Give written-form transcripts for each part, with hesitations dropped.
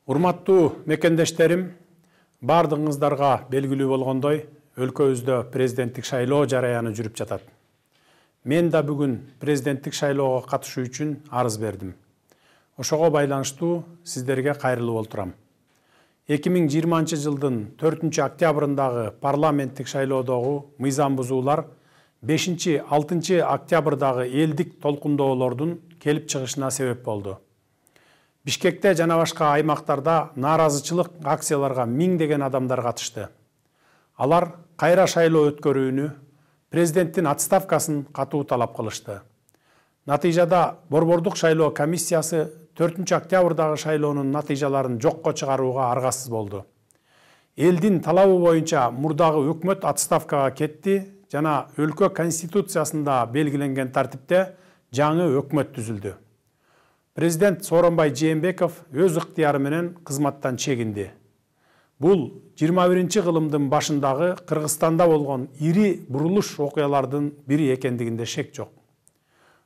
Урматтуу мекендештерим, бардыгыңыздарга белгилүү болгондой, өлкөбүздө президенттик шайлоо жараяны жүрүп жатат. Мен да бүгүн президенттик шайлоого катышуу үчүн арыз бердим. Ошого байланыштуу сиздерге кайрылып отурам. 2020 жылдын 4 октябрындагы парламенттик шайлоодогу мыйзам бузуулар 5-6 октябрдагы элдик толкундоолордун келип чыгышына себеп болду. Бишкекте жана башка аймактарда нааразычылык акцияларга миңдеген адамдар катышты. Алар кайра шайлоо өткөрүүнү, президенттин отставкасын катуу талап кылышты. Натыйжада Борбордук шайлоо комиссиясы 4 октябрдагы шайлоонун натыйжаларын жокко чыгарууга аргасыз болду. Элдин талабы боюнча мурдагы өкмөт отставкага кетти жана өлкө конституциясында белгиленген тартипте жаңы өкмөт түзүлдү. Президент Сооронбай Жээнбеков өз ыктыяры менен кызматтан чегинди. Бул 21 кылымдын башындагы Кыргызстанда болгон ири бурулуш окуялардын бири экендигинде шек жок.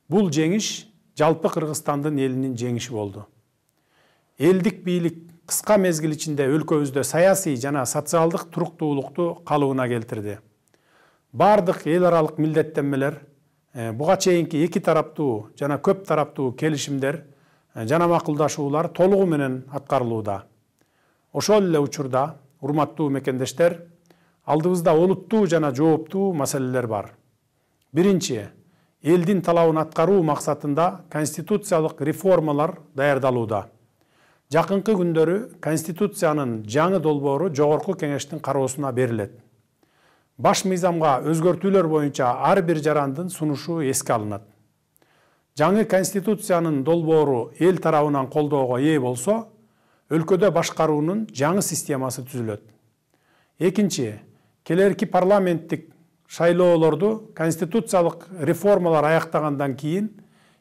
Бул жеңиш жалпы Кыргызстандын элинин жеңиши болду. Элдик бийлик кыска мезгил ичинде өлкөбүздө саясий жана социалдык туруктуулукту калыбына келтирди. Бардык эл аралык милдеттенмелер, буга чейинки эки тараптуу жана көп тараптуу келишимдер жана макулдашуулар толугу менен аткарылууда. Ошол эле учурда, урматтуу мекендештер, алдыбызда олуттуу жана жооптуу маселелер бар. Биринчи, элдин талабын аткаруу максатында конституциялык реформалар даярдалууда. Жакынкы күндөрү Конституциянын жаңы долбоору Жогорку Кеңештин кароосуна берилет. Баш мыйзамга өзгөртүүлөр боюнча ар бир жарандын сунушу эске алынат. Жаңы Конституциянын долбоору эл тарабынан колдоого ээ болсо, өлкөдө башкаруунун жаңы системасы түзүлөт. Экинчи, келерки парламенттик шайлоолорду конституциялык реформалар аяктагандан кийин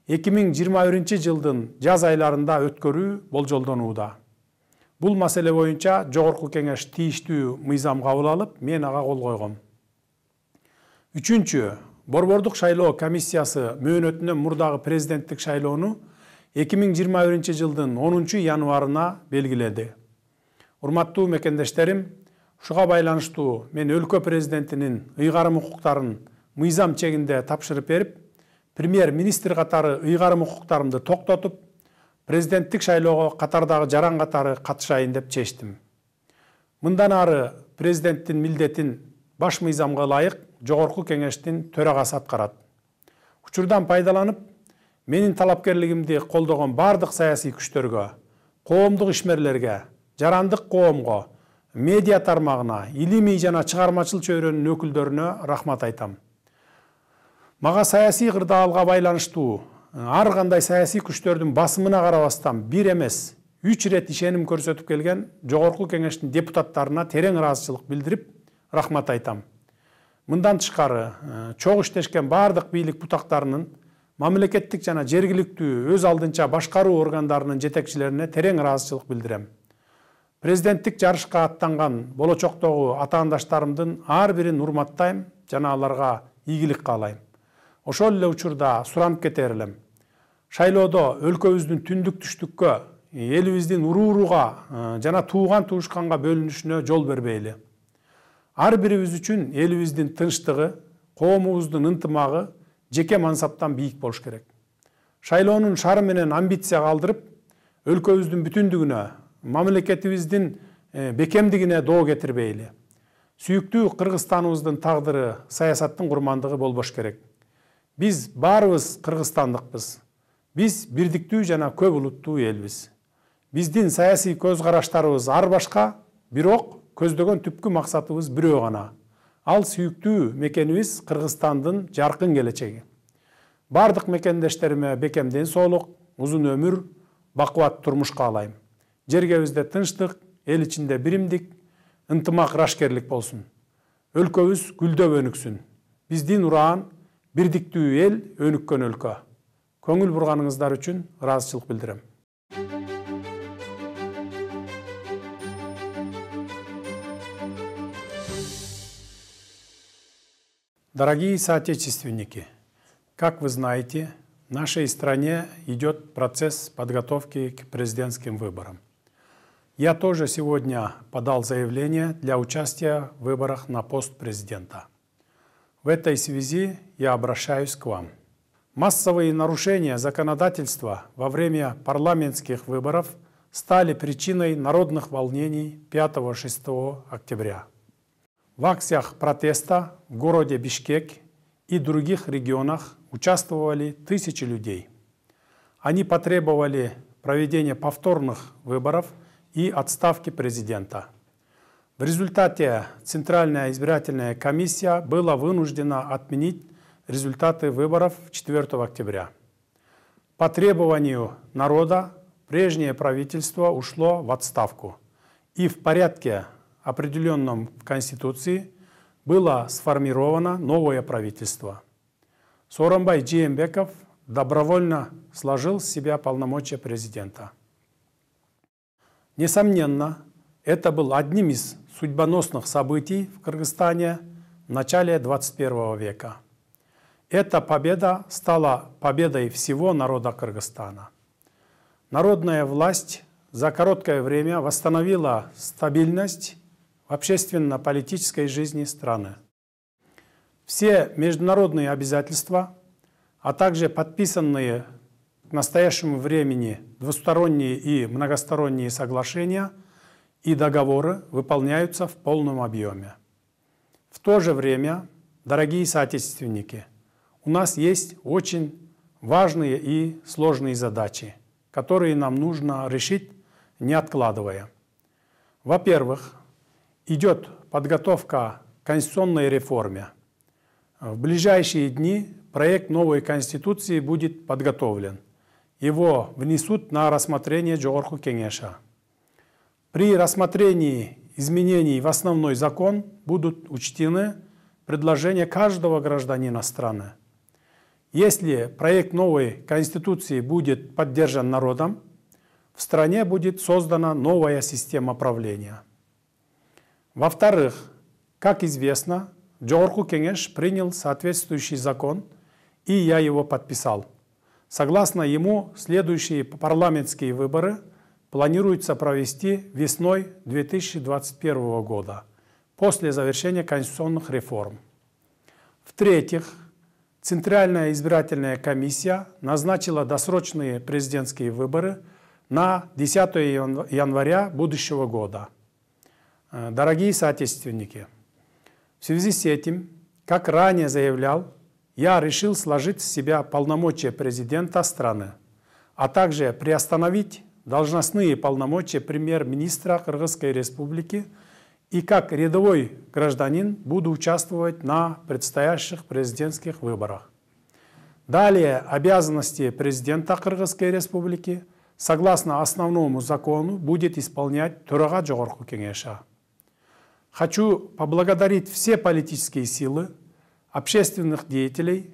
2021 жылдын жаз айларында өткөрүү болжолдонууда. Бул маселе боюнча Жогорку Кеңеш тийиштүү мыйзам кабыл алып, мен ага кол койгом. Үчүнчү, Борбордук шайлоо комиссиясы мөөнөтүнөн мурдагы президенттик шайлоону 2021 жылдын 10 январына белгиледи. Урматтуу мекендештерим, ушуга байланыштуу мен өлкө президентинин ыйгарым укуктарын мыйзам чегинде тапшырып берип, премьер-министр катары ыйгарым укуктарымды токтотуп, президенттик шайлоого катардагы жаран катары катышайын деп чечтим. Мындан ары президенттин милдетин баш мыйзамга ылайык Жогорку Кеңештин төрагасы аткарат. Учурдан пайдаланып, менин талапкерлигимди колдогон бардык саясий күчтөргө, коомдук ишмерлерге, жарандык коомго, медиа тармагына, илимий жана чыгармачыл чөйрөнүн өкүлдөрүнө рахмат айтам. Мага саясий кырдаалга байланыштуу ар кандай саясий күчтөрдүн басымына карабастан бир эмес 3 ирет ишеним көрсөтүп келген Жогорку Кеңештин депутаттарына терең ыраазычылык билдирип, рахмат айтам. Мындан тышкары, чогуу иштешкен бардык бийлик бутактарынын, мамлекеттик жана жергиликтүү өз алдынча башкаруу органдарынын жетекчилерине терең ыраазычылык билдирем. Президенттик жарышка аттанган болочоктогу атаандаштарымдын ар бирин урматтайм жана аларга ийгилик каалайм. Ошол эле учурда суранып кетер элем. Шайлоодо өлкөбүздүн түндүк түштүккө, элибиздин урууруга жана тууган туушканга бөлүнүшүнө жол бербейли. Ар бирибиз үчүн элибиздин тынчтыгы, коомубуздун ынтымагы жеке мансаптан бийик болуш керек. Шайлоонун шары менен амбиция калтырып, өлкөбүздүн бүтүндүгүнө, мамлекетибиздин бекемдигине доо кетирбейли. Сүйүктүү Кыргызстаныбыздын тагдыры саясаттын курмандыгы болбош керек. Биз баарыбыз кыргызстандыкпыз. Биз бирдиктүү жана көп улуттуу элбиз. Биздин саясий көз караштарыбыз ар башка, бирок көздөгөн түпкү максатыбыз бирөө гана. Ал сүйүктүү мекенибиз Кыргызстандын жаркын келечеги. Бардык мекендештериме бекем ден соолук, узун өмүр, бакубат турмуш каалайм. Жергебизде тынчтык, эл ичинде биримдик, ынтымак, рашкерлик болсун. Өлкөбүз гүлдөп өнүксүн. Биздин ураан бирдиктүү эл, өнүккөн өлкө. Көңүл бурганыңыздар үчүн ыраазычылык билдирем. Дорогие соотечественники, как вы знаете, в нашей стране идет процесс подготовки к президентским выборам. Я тоже сегодня подал заявление для участия в выборах на пост президента. В этой связи я обращаюсь к вам. Массовые нарушения законодательства во время парламентских выборов стали причиной народных волнений 5-6 октября. В акциях протеста в городе Бишкек и других регионах участвовали тысячи людей. Они потребовали проведения повторных выборов и отставки президента. В результате Центральная избирательная комиссия была вынуждена отменить результаты выборов 4 октября. По требованию народа прежнее правительство ушло в отставку, и в порядке, определенном в Конституции, было сформировано новое правительство. Сооронбай Жээнбеков добровольно сложил с себя полномочия президента. Несомненно, это был одним из судьбоносных событий в Кыргызстане в начале 21 века. Эта победа стала победой всего народа Кыргызстана. Народная власть за короткое время восстановила стабильность в общественно-политической жизни страны. Все международные обязательства, а также подписанные к настоящему времени двусторонние и многосторонние соглашения и договоры выполняются в полном объеме. В то же время, дорогие соотечественники, у нас есть очень важные и сложные задачи, которые нам нужно решить, не откладывая. Во-первых, идет подготовка к конституционной реформе. В ближайшие дни проект новой Конституции будет подготовлен. Его внесут на рассмотрение Жогорку Кеңеша. При рассмотрении изменений в основной закон будут учтены предложения каждого гражданина страны. Если проект новой Конституции будет поддержан народом, в стране будет создана новая система правления. Во-вторых, как известно, Жогорку Кеңеш принял соответствующий закон, и я его подписал. Согласно ему, следующие парламентские выборы планируется провести весной 2021 года, после завершения конституционных реформ. В-третьих, Центральная избирательная комиссия назначила досрочные президентские выборы на 10 января будущего года. Дорогие соотечественники, в связи с этим, как ранее заявлял, я решил сложить с себя полномочия президента страны, а также приостановить должностные полномочия премьер-министра Кыргызской Республики, и как рядовой гражданин буду участвовать на предстоящих президентских выборах. Далее обязанности президента Кыргызской Республики согласно основному закону будет исполнять Төрага Жогорку Кеңеша. Хочу поблагодарить все политические силы, общественных деятелей,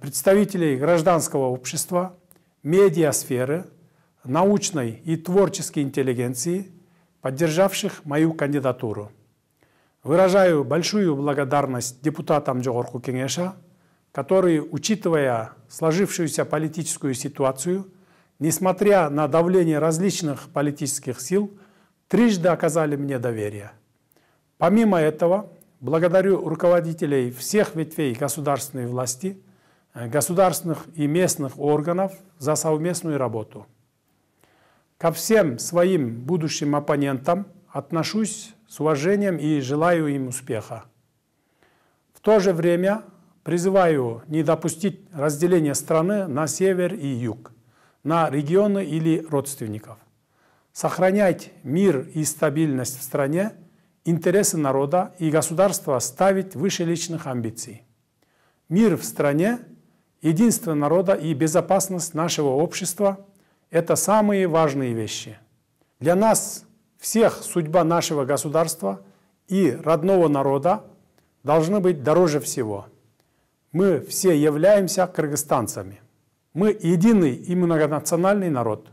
представителей гражданского общества, медиасферы, научной и творческой интеллигенции, поддержавших мою кандидатуру. Выражаю большую благодарность депутатам Жогорку Кеңеша, которые, учитывая сложившуюся политическую ситуацию, несмотря на давление различных политических сил, трижды оказали мне доверие. Помимо этого, благодарю руководителей всех ветвей государственной власти, государственных и местных органов за совместную работу. Ко всем своим будущим оппонентам отношусь с уважением и желаю им успеха. В то же время призываю не допустить разделения страны на север и юг, на регионы или родственников. Сохранять мир и стабильность в стране, интересы народа и государства ставить выше личных амбиций. Мир в стране, единство народа и безопасность нашего общества – это самые важные вещи. Для нас всех судьба нашего государства и родного народа должны быть дороже всего. Мы все являемся кыргызстанцами. Мы единый и многонациональный народ.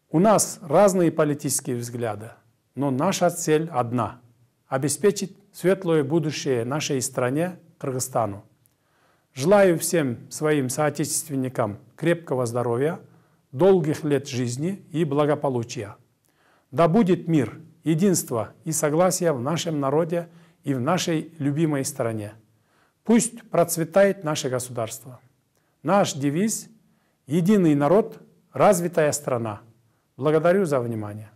У нас разные политические взгляды, но наша цель одна – обеспечить светлое будущее нашей стране Кыргызстану. Желаю всем своим соотечественникам крепкого здоровья, долгих лет жизни и благополучия. Да будет мир, единство и согласие в нашем народе и в нашей любимой стране. Пусть процветает наше государство. Наш девиз – единый народ, развитая страна. Благодарю за внимание.